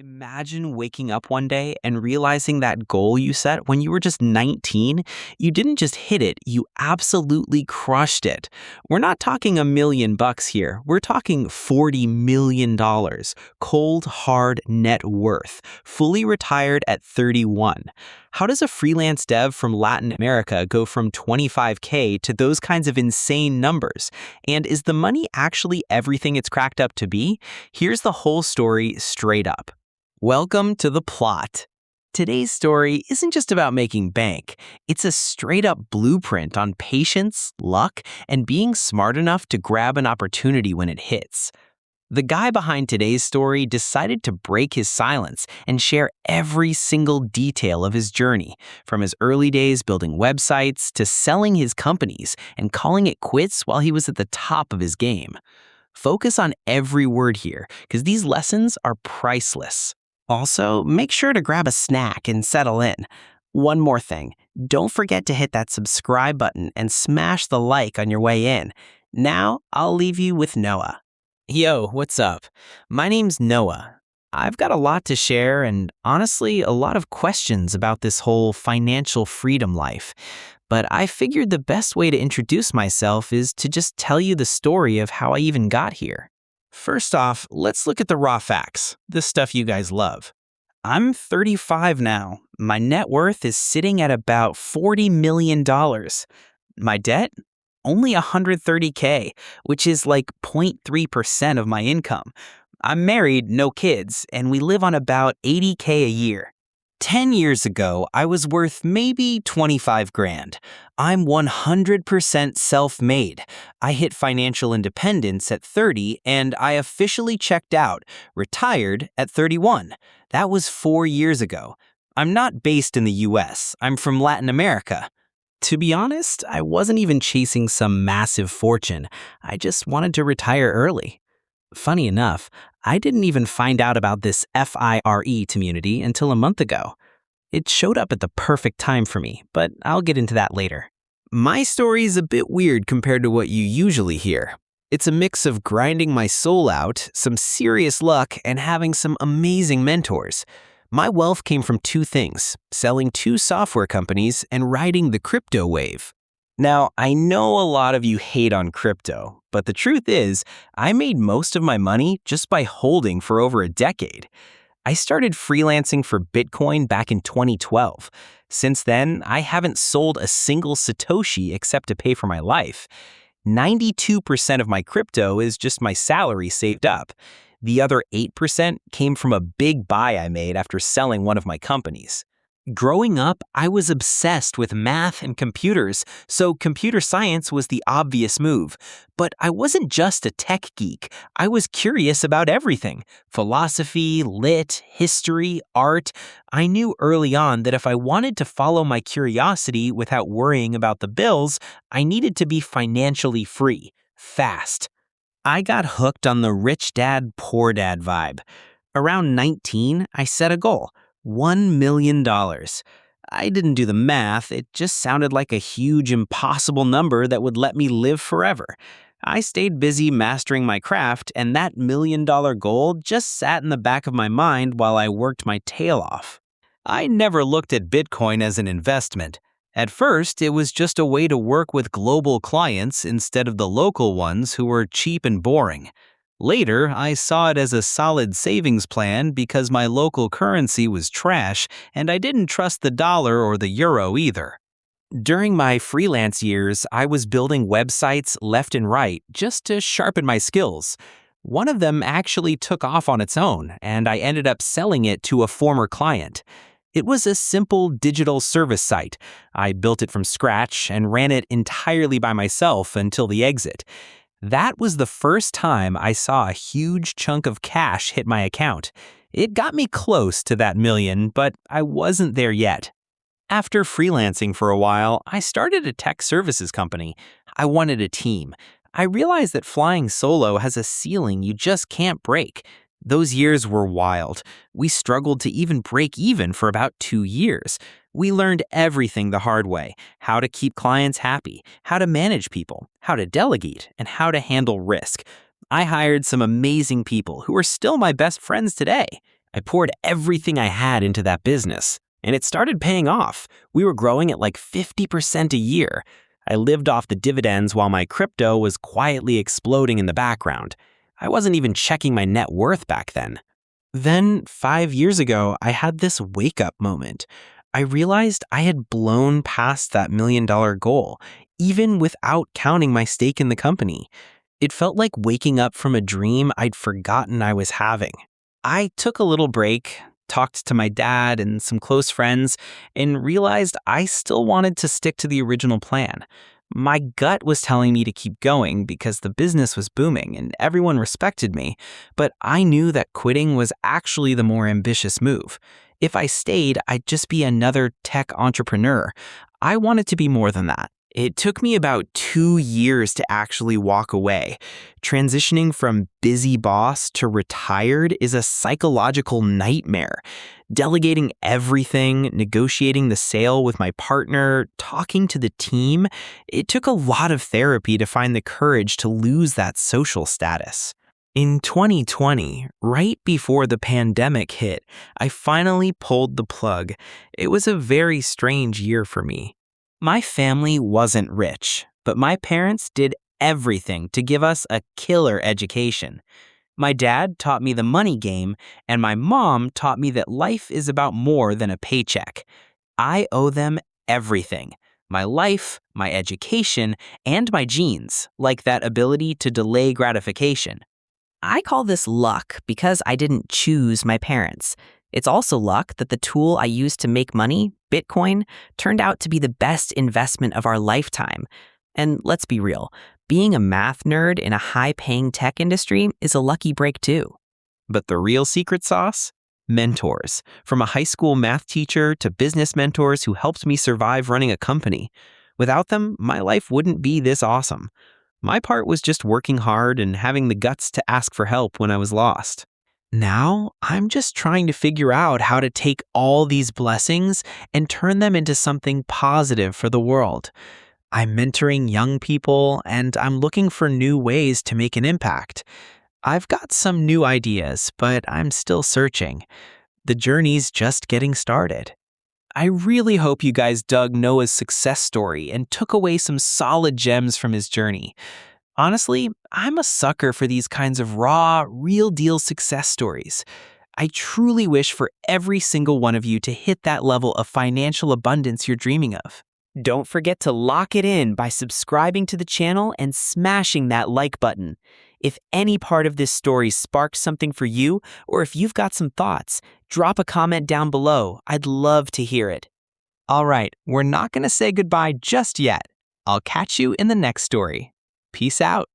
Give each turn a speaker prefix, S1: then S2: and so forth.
S1: Imagine waking up one day and realizing that goal you set when you were just 19, you didn't just hit it, you absolutely crushed it. We're not talking $1 million here. We're talking $40 million, cold, hard net worth, fully retired at 31. How does a freelance dev from Latin America go from 25K to those kinds of insane numbers? And is the money actually everything it's cracked up to be? Here's the whole story straight up. Welcome to The Plot. Today's story isn't just about making bank. It's a straight-up blueprint on patience, luck, and being smart enough to grab an opportunity when it hits. The guy behind today's story decided to break his silence and share every single detail of his journey, from his early days building websites to selling his companies and calling it quits while he was at the top of his game. Focus on every word here, because these lessons are priceless. Also, make sure to grab a snack and settle in. One more thing, don't forget to hit that subscribe button and smash the like on your way in. Now, I'll leave you with Noah. Yo, what's up? My name's Noah. I've got a lot to share and honestly, a lot of questions about this whole financial freedom life. But I figured the best way to introduce myself is to just tell you the story of how I even got here. First off, let's look at the raw facts, the stuff you guys love. I'm 35 now. My net worth is sitting at about $40 million. My debt? Only $130K, which is like 0.3% of my income. I'm married, no kids, and we live on about $80K a year. 10 years ago, I was worth maybe 25 grand. I'm 100% self-made. I hit financial independence at 30 and I officially checked out, retired at 31. That was 4 years ago. I'm not based in the US. I'm from Latin America. To be honest, I wasn't even chasing some massive fortune. I just wanted to retire early. Funny enough, I didn't even find out about this FIRE community until a month ago. It showed up at the perfect time for me, but I'll get into that later. My story is a bit weird compared to what you usually hear. It's a mix of grinding my soul out, some serious luck, and having some amazing mentors. My wealth came from two things: selling 2 software companies and riding the crypto wave. Now, I know a lot of you hate on crypto, but the truth is, I made most of my money just by holding for over a decade. I started freelancing for Bitcoin back in 2012. Since then, I haven't sold a single Satoshi except to pay for my life. 92% of my crypto is just my salary saved up. The other 8% came from a big buy I made after selling one of my companies. Growing up, I was obsessed with math and computers, so computer science was the obvious move. But I wasn't just a tech geek. I was curious about everything: philosophy, lit, history, art. I knew early on that if I wanted to follow my curiosity without worrying about the bills, I needed to be financially free, fast. I got hooked on the rich dad, poor dad vibe. Around 19, I set a goal: $1 million. I didn't do the math, it just sounded like a huge, impossible number that would let me live forever. I stayed busy mastering my craft, and that $1 million goal just sat in the back of my mind while I worked my tail off. I never looked at Bitcoin as an investment. At first, it was just a way to work with global clients instead of the local ones who were cheap and boring. Later, I saw it as a solid savings plan because my local currency was trash and I didn't trust the dollar or the euro either. During my freelance years, I was building websites left and right just to sharpen my skills. One of them actually took off on its own, and I ended up selling it to a former client. It was a simple digital service site. I built it from scratch and ran it entirely by myself until the exit. That was the first time I saw a huge chunk of cash hit my account. It got me close to that million, but I wasn't there yet. After freelancing for a while, I started a tech services company. I wanted a team. I realized that flying solo has a ceiling you just can't break. Those years were wild. We struggled to even break even for about 2 years. We learned everything the hard way: how to keep clients happy, how to manage people, how to delegate, and how to handle risk. I hired some amazing people who are still my best friends today. I poured everything I had into that business, and it started paying off. We were growing at like 50% a year. I lived off the dividends while my crypto was quietly exploding in the background. I wasn't even checking my net worth back then. Then, 5 years ago, I had this wake-up moment. I realized I had blown past that $1 million goal, even without counting my stake in the company. It felt like waking up from a dream I'd forgotten I was having. I took a little break, talked to my dad and some close friends, and realized I still wanted to stick to the original plan. My gut was telling me to keep going because the business was booming and everyone respected me, but I knew that quitting was actually the more ambitious move. If I stayed, I'd just be another tech entrepreneur. I wanted to be more than that. It took me about 2 years to actually walk away. Transitioning from busy boss to retired is a psychological nightmare. Delegating everything, negotiating the sale with my partner, talking to the team, it took a lot of therapy to find the courage to lose that social status. In 2020, right before the pandemic hit, I finally pulled the plug. It was a very strange year for me. My family wasn't rich, but my parents did everything to give us a killer education. My dad taught me the money game, and my mom taught me that life is about more than a paycheck. I owe them everything: my life, my education, and my genes, like that ability to delay gratification. I call this luck because I didn't choose my parents. It's also luck that the tool I used to make money, Bitcoin, turned out to be the best investment of our lifetime. And let's be real, being a math nerd in a high-paying tech industry is a lucky break too. But the real secret sauce? Mentors. From a high school math teacher to business mentors who helped me survive running a company. Without them, my life wouldn't be this awesome. My part was just working hard and having the guts to ask for help when I was lost. Now, I'm just trying to figure out how to take all these blessings and turn them into something positive for the world. I'm mentoring young people, and I'm looking for new ways to make an impact. I've got some new ideas, but I'm still searching. The journey's just getting started. I really hope you guys dug Noah's success story and took away some solid gems from his journey. Honestly, I'm a sucker for these kinds of raw, real-deal success stories. I truly wish for every single one of you to hit that level of financial abundance you're dreaming of. Don't forget to lock it in by subscribing to the channel and smashing that like button. If any part of this story sparked something for you, or if you've got some thoughts, drop a comment down below. I'd love to hear it. All right, we're not going to say goodbye just yet. I'll catch you in the next story. Peace out.